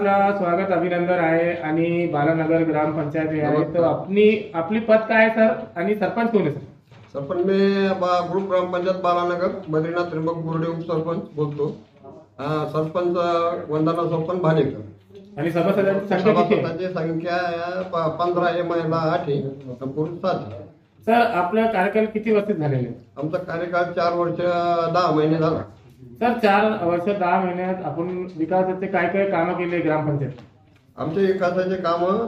आपलं स्वागत अभिनंदन आहे आणि बालानगर ग्रामपंचायत आहे. तर आपली पद काय आहे सर आणि सरपंच कोण आहे सर? सरपंच मी ग्रुप ग्रामपंचायत बालानगर बद्रीनाथ त्र्यंबक बोर्डे उपसरपंच बोलतो. सरपंच वंदना सरपंच भालेकर आणि सभासदांची संख्या 15 आहे, महिला 8 आहे, पुरुष 7 आहे. सर आपला कार्यकाल किती वर्ष झालेले? आमचा कार्यकाल 4 वर्ष 10 महिने झाला. सर 4 वर्ष 10 महिन्यात आपण विकासाचे काय काय कामं केले ग्रामपंचायत? आमचे विकासाचे कामं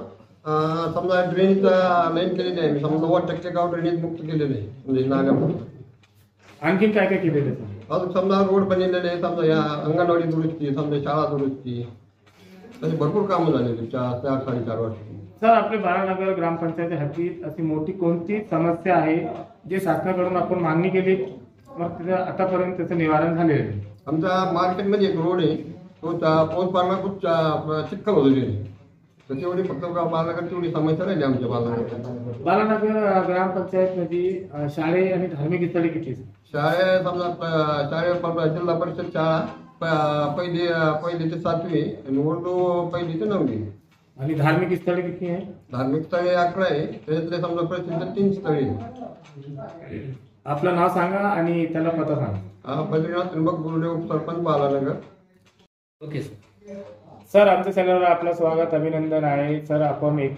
समजा ड्रेनेज लाईन केलेली आहे. समजा 90% गाव ड्रेनेज मुक्त केलेले आहे, म्हणजे नाल्यामुक्त. आणखीन काय काय केलेले सर? अजून समजा रोड बनलेले आहे, समजा या अंगणवाडी दुरुस्ती, समजा शाळा दुरुस्ती, तशी भरपूर कामं झालेली 4-4.5 वर्ष. सर आपले बालानगर ग्रामपंचायत हद्दीत अशी मोठी कोणती समस्या आहे जे शासनाकडून आपण मागणी केली मग त्याचं आतापर्यंत त्याचं निवारण झालेलं आहे? आमच्या मार्केटमध्ये एक रोड आहे, तो पाऊस पडला खूप चिखल होतो तिथे. तर तेवढी फक्त बालानगर तेवढी समस्या राहिली आमच्या बालानगर ग्रामपंचायत मध्ये शाळे आणि धार्मिक स्थळे किती? शाळे समजा जिल्हा परिषद शाळा पहिली ते 7वी आणि उर्दू 1ली ते 9वी. आणि धार्मिक स्थळे किती आहे? धार्मिक स्थळे 11 आहे, त्याच्यातले समजा प्रसिद्ध 3 स्थळे. आपलं नाव सांगा आणि त्याला पत्ता सांगा. बद्रीनाथ त्र्यंबक बोर्डे उपसरपंच बालानगर. ओके सर आमच्या चॅनलवर आपलं स्वागत अभिनंदन आहे. सर आपण एक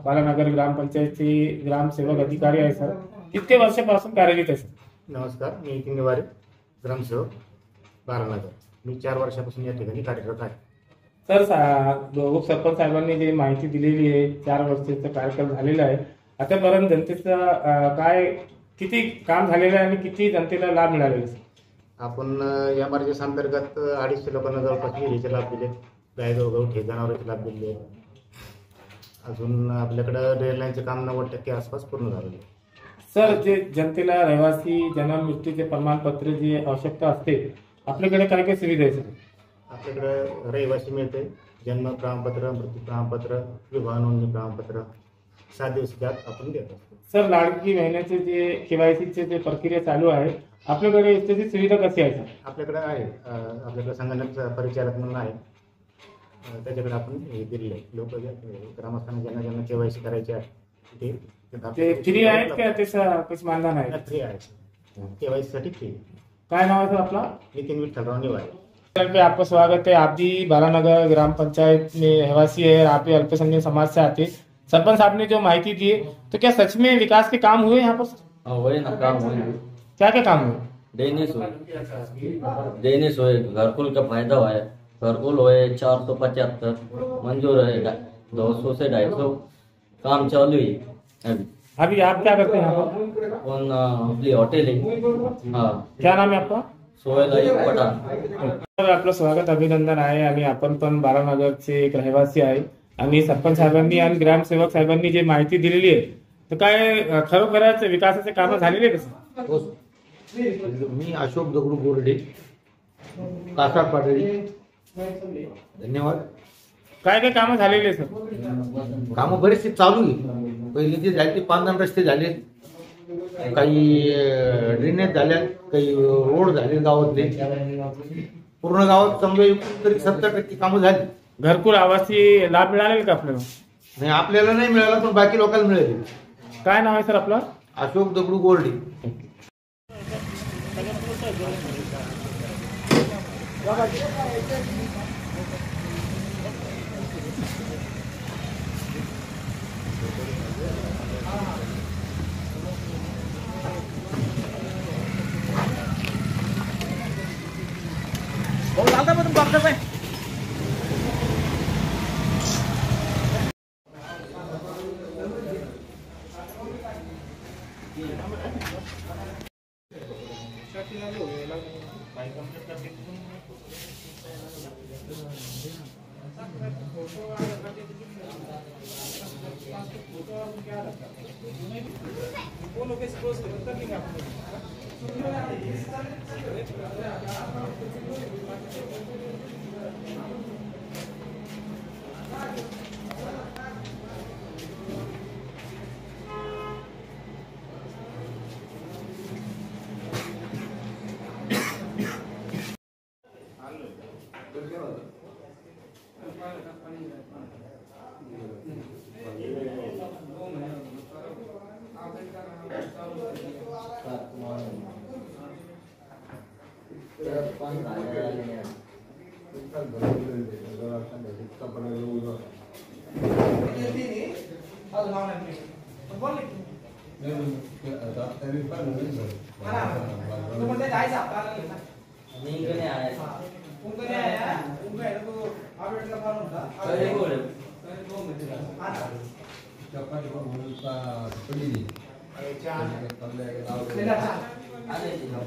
बालानगर ग्रामपंचायतचे ग्रामसेवक अधिकारी आहे सर. किती वर्षापासून कार्यरत आहे सर? नमस्कार, मी नितीन निवारे, ग्रामसेवक बालानगर. मी 4 वर्षापासून या ठिकाणी कार्यरत आहे. सर उपसरपंच साहेबांनी जी माहिती दिलेली आहे 4 वर्षाचा कार्यकाल झालेला आहे. आतापर्यंत जनतेचं काय किती काम झालेलं आहे आणि किती जनतेला लाभ मिळालेला? आपण या मार्गेस अंतर्गत 250 लोकांना जवळपास विहिरीचे लाभ दिले, गायगोगावठी जनावरांचे लाभ दिले. अजून आपल्याकडं रेल लाईनचे काम 90% आसपास पूर्ण झालेले. सर जे जनतेला रहिवासी जन्म मृत्यूचे प्रमाणपत्र जी आवश्यकता असते आपल्याकडे काय काय सुविधा आहे सर? आपल्याकडं रहिवासी मिळते, जन्म प्रमाणपत्र, मृत्यू प्रमाणपत्र, विवाह नोंदणी प्रमाणपत्र 7 दिवसाच्या आत आपण देतो. सर लाडकी बहिणीचे जे केवायसीचे जे प्रक्रिया चालू आहे आपल्याकडे त्याची सुविधा कशी आहे सर? आपल्याकडे आहे, आपल्याकडे संगणक परिचालक म्हणून आहे, त्याच्याकडे आपण हे दिलेले लोक ग्रामस्थांना ज्यांना केवायसी करायचे आहे ते फ्री आहेत का त्याचं कुछ मानधन आहे? फ्री आहे, केवायसी साठी फ्री. काय नाव आहे सर आपला? नितिन विठ्ठलराव निवारे. सर पे आपका स्वागत है. आप भी बालानगर ग्राम पंचायत में रहवासी है, आप भी अल्पसंख्यक समाज से आते. सरपंच साहब ने जो माहिती दी तो क्या सच में विकास के काम हुए यहाँ पर? हुए ना, काम हुए. क्या क्या काम हुए? डेनिस हुए, घरकुल का फायदा हुआ है, घरकुल हुए 475 मंजूर है, 200 से 250 काम चालू है. अभी आप क्या करते हैं यहाँ पर? अपनी होटेल है. हाँ, क्या नाम है आपका? सोहेल पठाण. तर आपलं स्वागत अभिनंदन आहे आणि आपण पण बालानगरचे एक रहिवासी आहे आणि सरपंच साहेबांनी आणि ग्रामसेवक साहेबांनी जे माहिती दिलेली आहे तर काय खरोखरच विकासाचे कामं झालेले कसं? मी अशोक दगडू बोर्डे, कासार पाटळी. धन्यवाद. काय काय कामं झालेली आहे सर? कामं बरेचसे चालू आहे. पहिले जे झाले ते 5 रस्ते झाले, काही ड्रेनेज झाल्या, काही रोड झाले गावातले. पूर्ण गावात समजा तरी 70% कामं झाली. घरकुल आवासी लाभ मिळालेला का आपल्याला? नाही, आपल्याला नाही मिळाला पण बाकी लोकांना मिळाले. काय नाव आहे सर आपलं? अशोक दगडू बोर्डे.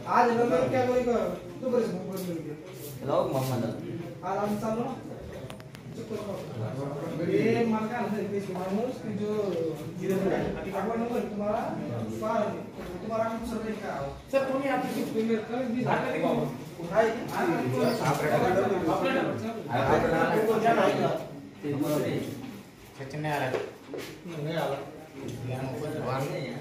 आज नंबर क्या कोई का तो बस लोग मोहम्मद आज हम चालू ये मार्का है इस मानुस की जो आपका नंबर तुम्हारा तुम्हारा नाम सर्वे का सर तुम्हें आपकी पेमेंट कर दी जाने देखो उठाई सचिन नहीं आ रहा नहीं आला नहीं है